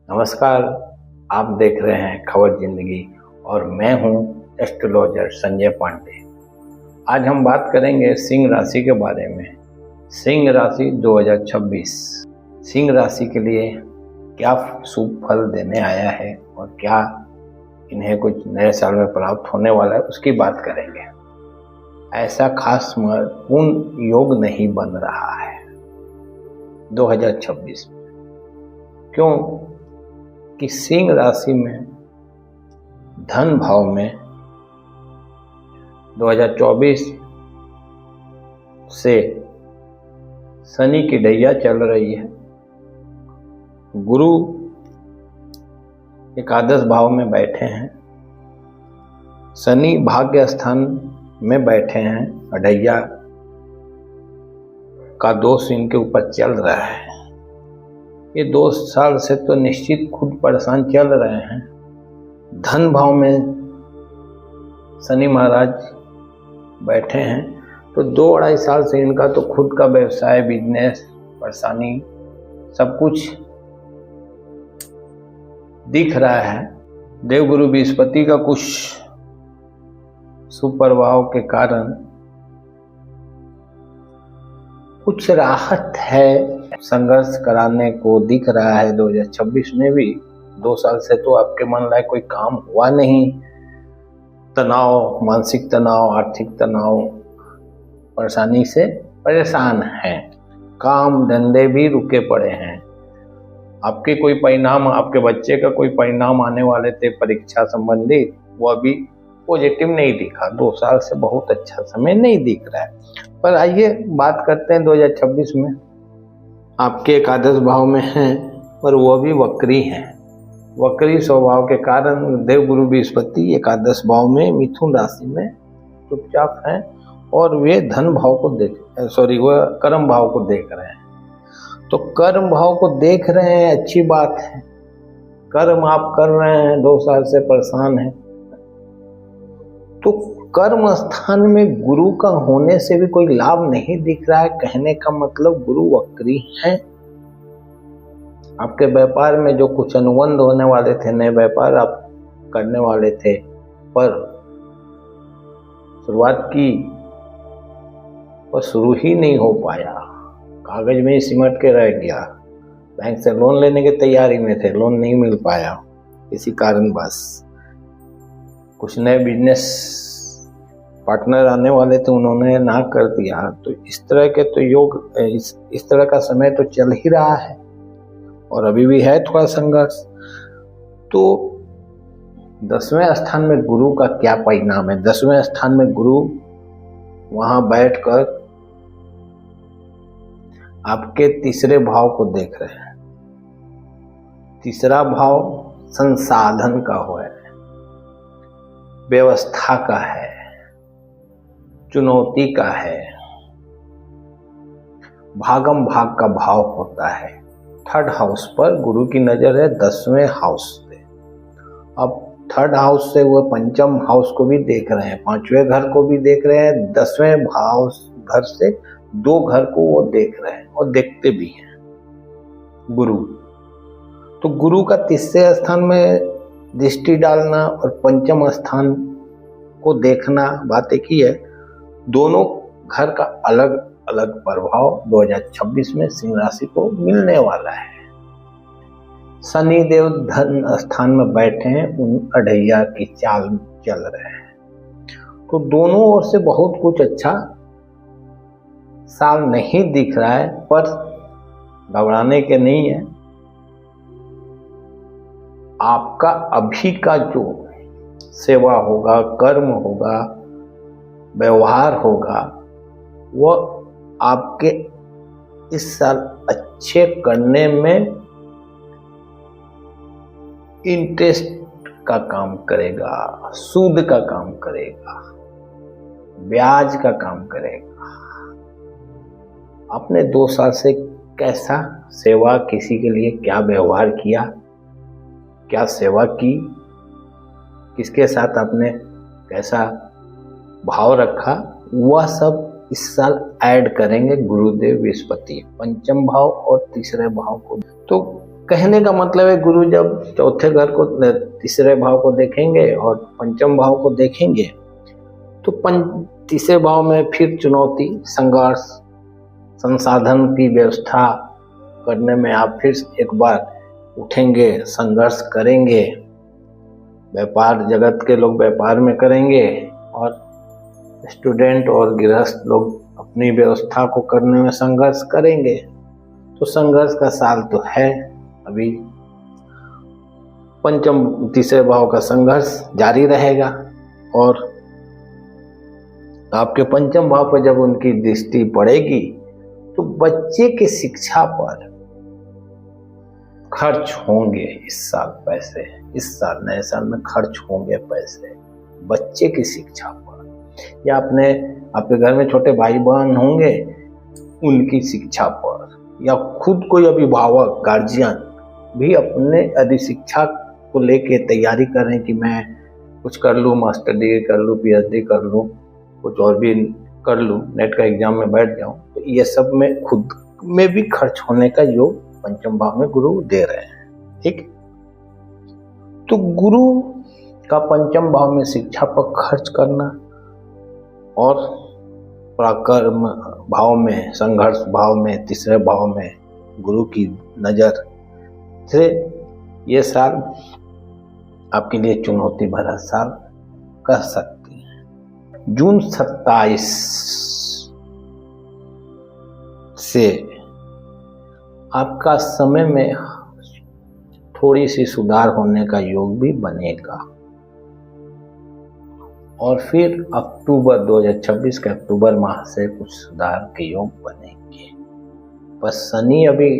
नमस्कार। आप देख रहे हैं खबर जिंदगी और मैं हूं एस्ट्रोलॉजर संजय पांडे। आज हम बात करेंगे सिंह राशि के बारे में। सिंह राशि 2026 सिंह राशि के लिए क्या शुभ फल देने आया है और क्या इन्हें कुछ नए साल में प्राप्त होने वाला है उसकी बात करेंगे। ऐसा खास महत्वपूर्ण योग नहीं बन रहा है 2026 में। क्यों कि सिंह राशि में धन भाव में 2024 से शनि की ढैया चल रही है। गुरु एकादश भाव में बैठे हैं, शनि भाग्य स्थान में बैठे हैं, ढैया का दोष इनके ऊपर चल रहा है। ये 2 साल से तो निश्चित खुद परेशान चल रहे हैं। धन भाव में शनि महाराज बैठे हैं तो 2-2.5 साल से इनका तो खुद का व्यवसाय, बिजनेस, परेशानी सब कुछ दिख रहा है। देवगुरु बृहस्पति का कुछ सुप्रभाव के कारण कुछ राहत है, संघर्ष कराने को दिख रहा है 2026 में भी। 2 साल से तो आपके मन लायक कोई काम हुआ नहीं। तनाव, मानसिक तनाव, आर्थिक तनाव, परेशानी से परेशान हैं। काम धंधे भी रुके पड़े हैं। आपके कोई परिणाम, आपके बच्चे का कोई परिणाम आने वाले थे परीक्षा संबंधी, वो अभी पॉजिटिव नहीं दिखा। 2 साल से बहुत अच्छा समय नहीं दिख रहा है। पर आइए बात करते हैं 2026 में। आपके एकादश भाव में हैं पर वो भी वक्री हैं। वक्री स्वभाव के कारण देवगुरु बृहस्पति एकादश भाव में मिथुन राशि में चुपचाप हैं और वे धन भाव को वह कर्म भाव को देख रहे हैं। तो कर्म भाव को देख रहे हैं, अच्छी बात है। कर्म आप कर रहे हैं, 2 साल से परेशान हैं। तो कर्म स्थान में गुरु का होने से भी कोई लाभ नहीं दिख रहा है। कहने का मतलब गुरु वक्री हैं। आपके व्यापार में जो कुछ अनुबंध होने वाले थे, नए व्यापार आप करने वाले थे, पर शुरुआत की पर शुरू ही नहीं हो पाया, कागज में ही सिमट के रह गया। बैंक से लोन लेने की तैयारी में थे, लोन नहीं मिल पाया किसी कारणवश। कुछ नए बिजनेस पार्टनर आने वाले थे, उन्होंने ना कर दिया। तो इस तरह के तो योग, इस तरह का समय तो चल ही रहा है और अभी भी है थोड़ा संघर्ष। तो 10वें स्थान में गुरु का क्या परिणाम है? 10वें स्थान में गुरु वहां बैठकर आपके तीसरे भाव को देख रहे हैं। तीसरा भाव संसाधन का है, व्यवस्था का है, चुनौती का है, भागम भाग का भाव होता है। 3rd हाउस पर गुरु की नजर है, 10वें हाउस पे। अब 3rd हाउस से वो 5म हाउस को भी देख रहे हैं, 5वें घर को भी देख रहे हैं, 10वें हाउस घर से 2 घर को वो देख रहे हैं और देखते भी हैं गुरु। तो गुरु का तीसरे स्थान में दृष्टि डालना और 5म स्थान को देखना, बात एक ही है। दोनों घर का अलग अलग प्रभाव 2026 में सिंह राशि को मिलने वाला है। शनि देव धन स्थान में बैठे हैं, उन अढ़ैया की चाल चल रहे हैं। तो दोनों ओर से बहुत कुछ अच्छा साल नहीं दिख रहा है, पर घबराने के नहीं है। आपका अभी का जो सेवा होगा, कर्म होगा, व्यवहार होगा, वह आपके इस साल अच्छे करने में इंटरेस्ट का काम करेगा, सूद का काम करेगा, ब्याज का काम करेगा। आपने 2 साल से कैसा सेवा, किसी के लिए क्या व्यवहार किया, क्या सेवा की, किसके साथ आपने कैसा भाव रखा, वह सब इस साल ऐड करेंगे गुरुदेव बृहस्पति 5म भाव और तीसरे भाव को। तो कहने का मतलब है गुरु जब चौथे घर को, तीसरे भाव को देखेंगे और पंचम भाव को देखेंगे तो तीसरे भाव में फिर चुनौती, संघर्ष, संसाधन की व्यवस्था करने में आप फिर एक बार उठेंगे, संघर्ष करेंगे। व्यापार जगत के लोग व्यापार में करेंगे और स्टूडेंट और गृहस्थ लोग अपनी व्यवस्था को करने में संघर्ष करेंगे। तो संघर्ष का साल तो है अभी। पंचम तीसरे भाव का संघर्ष जारी रहेगा और आपके पंचम भाव पर जब उनकी दृष्टि पड़ेगी तो बच्चे की शिक्षा पर खर्च होंगे इस साल पैसे, इस साल नए साल में खर्च होंगे पैसे बच्चे की शिक्षा पर, या अपने आपके घर में छोटे भाई बहन होंगे उनकी शिक्षा पर, या खुद कोई अभिभावक गार्जियन भी अपने यदि शिक्षा को लेके तैयारी करें कि मैं कुछ कर लूँ, मास्टर डिग्री कर लूँ, पीएचडी कर लूँ, कुछ और भी कर लूँ, नेट का एग्जाम में बैठ जाऊँ, तो ये सब में खुद में भी खर्च होने का योग पंचम भाव में गुरु दे रहे हैं। ठीक, तो गुरु का पंचम भाव में शिक्षा पर खर्च करना और पराक्रम भाव में, संघर्ष भाव में, तीसरे भाव में गुरु की नजर से ये साल आपके लिए चुनौती भरा साल कह सकते हैं। जून 27 से आपका समय में थोड़ी सी सुधार होने का योग भी बनेगा और फिर अक्टूबर 2026 के अक्टूबर माह से कुछ सुधार के योग बनेंगे। बस शनि अभी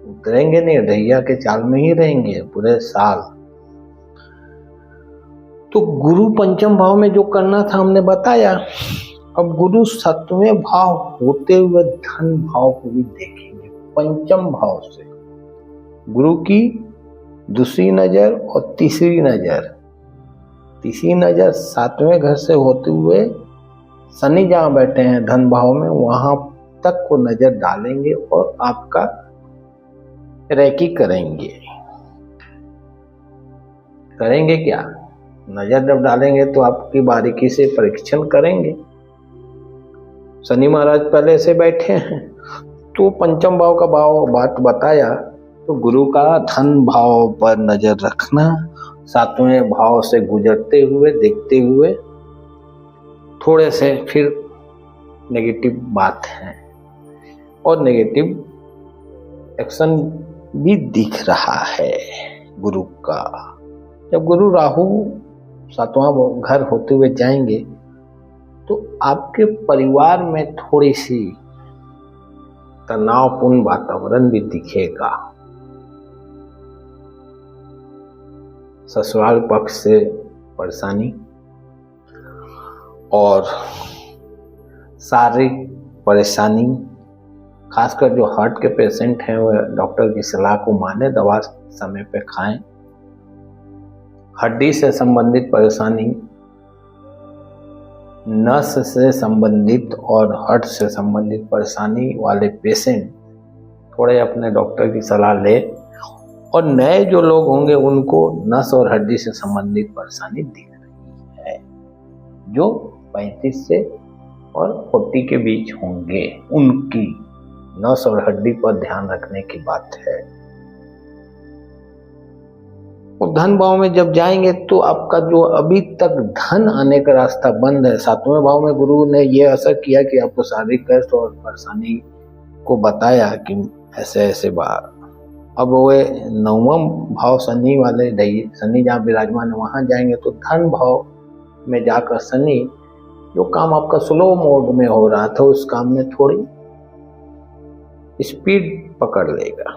उतरेंगे नहीं, ढैया के चाल में ही रहेंगे पूरे साल। तो गुरु पंचम भाव में जो करना था हमने बताया। अब गुरु सप्तमें भाव होते हुए धन भाव को भी देखेंगे पंचम भाव से। गुरु की दूसरी नजर और तीसरी नजर, तीसरी नजर सातवें घर से होते हुए शनि जहां बैठे हैं धन भाव में वहां तक को नजर डालेंगे और आपका रेकी करेंगे। करेंगे क्या? नजर जब डालेंगे तो आपकी बारीकी से परीक्षण करेंगे। शनि महाराज पहले से बैठे हैं तो पंचम भाव का भाव बात बताया, तो गुरु का धन भाव पर नजर रखना, सातवें भाव से गुजरते हुए देखते हुए थोड़े से फिर नेगेटिव बात है और नेगेटिव एक्शन भी दिख रहा है गुरु का। जब गुरु राहु सातवां घर होते हुए जाएंगे तो आपके परिवार में थोड़ी सी तनावपूर्ण वातावरण भी दिखेगा। ससुराल पक्ष से परेशानी और शारीरिक परेशानी, खासकर जो हार्ट के पेशेंट हैं वो डॉक्टर की सलाह को माने, दवा समय पे खाएं। हड्डी से संबंधित परेशानी, नस से संबंधित और हार्ट से संबंधित परेशानी वाले पेशेंट थोड़े अपने डॉक्टर की सलाह ले। और नए जो लोग होंगे उनको नस और हड्डी से संबंधित परेशानी दिख रही है, जो 35 से और 40 के बीच होंगे, उनकी नस और हड्डी पर ध्यान रखने की बात है। और धन भाव में जब जाएंगे तो आपका जो अभी तक धन आने का रास्ता बंद है, सातवें भाव में गुरु ने ये असर किया कि आपको शारीरिक कष्ट और परेशानी को बताया कि ऐसे ऐसे बात। अब वो नौवां भाव शनि वाले, शनि जहाँ विराजमान है वहां जाएंगे तो धन भाव में जाकर शनि जो काम आपका स्लो मोड में हो रहा था उस काम में थोड़ी स्पीड पकड़ लेगा।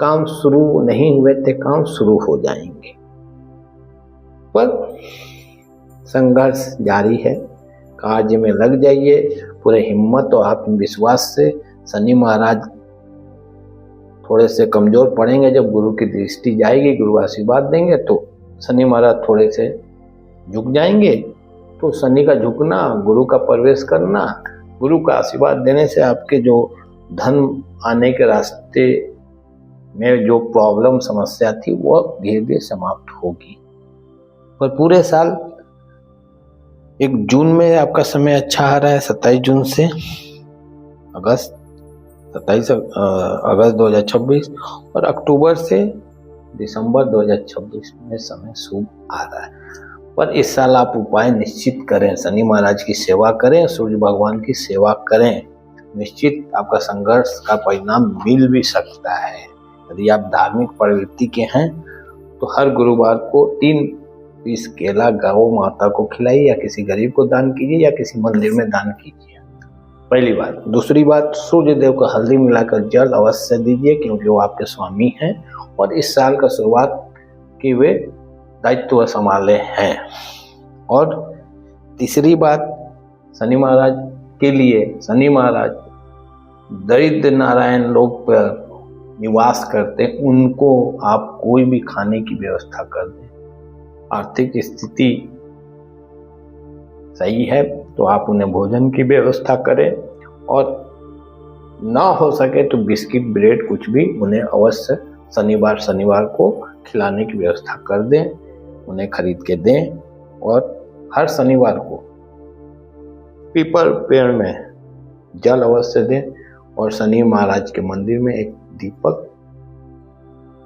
काम शुरू नहीं हुए थे, काम शुरू हो जाएंगे, पर संघर्ष जारी है। कार्य में लग जाइए पूरे हिम्मत और आत्मविश्वास से। शनि महाराज थोड़े से कमजोर पड़ेंगे जब गुरु की दृष्टि जाएगी, गुरु आशीर्वाद देंगे तो शनि महाराज थोड़े से झुक जाएंगे। तो शनि का झुकना, गुरु का प्रवेश करना, गुरु का आशीर्वाद देने से आपके जो धन आने के रास्ते में जो प्रॉब्लम समस्या थी वो धीरे धीरे समाप्त होगी। पर पूरे साल 1 जून में आपका समय अच्छा आ रहा है, 27 जून से अगस्त 2026, और अक्टूबर से दिसंबर 2026 में समय शुभ आ रहा है। पर इस साल आप उपाय निश्चित करें, शनि महाराज की सेवा करें, सूर्य भगवान की सेवा करें, निश्चित आपका संघर्ष का परिणाम मिल भी सकता है। यदि आप धार्मिक प्रवृत्ति के हैं तो हर गुरुवार को 3 पीस केला गौ माता को खिलाइए, या किसी गरीब को दान कीजिए, या किसी मंदिर में दान कीजिए, पहली बात। दूसरी बात, सूर्य देव को हल्दी मिलाकर जल अवश्य दीजिए, क्योंकि वो आपके स्वामी हैं और इस साल का शुरुआत की वे दायित्व संभाले हैं। और तीसरी बात, शनि महाराज के लिए, शनि महाराज दरिद्र नारायण लोग पर निवास करते, उनको आप कोई भी खाने की व्यवस्था कर दें। आर्थिक स्थिति सही है तो आप उन्हें भोजन की व्यवस्था करें, और ना हो सके तो बिस्किट ब्रेड कुछ भी उन्हें अवश्य शनिवार को खिलाने की व्यवस्था कर दें, उन्हें खरीद के दें। और हर शनिवार को पीपल पेड़ में जल अवश्य दें, और शनि महाराज के मंदिर में एक दीपक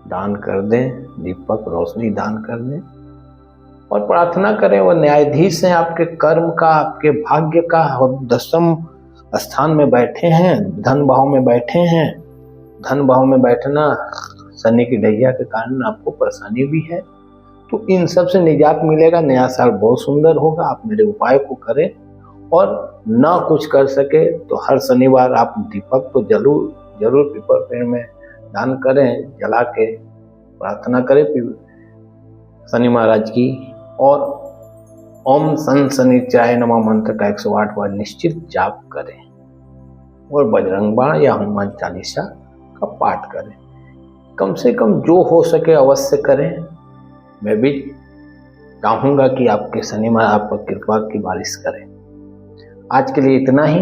दान कर दें, दीपक रोशनी दान कर दें, और प्रार्थना करें वो न्यायाधीश हैं आपके कर्म का, आपके भाग्य का, और 10वें स्थान में बैठे हैं, धन भाव में बैठे हैं। धन भाव में बैठना शनि की ढैया के कारण आपको परेशानी भी है, तो इन सब से निजात मिलेगा। नया साल बहुत सुंदर होगा। आप मेरे उपाय को करें, और ना कुछ कर सके तो हर शनिवार आप दीपक तो जरूर पीपल पेड़ में दान करें, जला के प्रार्थना करें शनि महाराज की, और ओम सन शनिचराय नमः मंत्र का 108 बार निश्चित जाप करें, और बजरंग बाण या हनुमान चालीसा का पाठ करें। कम से कम जो हो सके अवश्य करें। मैं भी चाहूँगा कि आपके शनि महाराज आप पर कृपा की बारिश करें। आज के लिए इतना ही।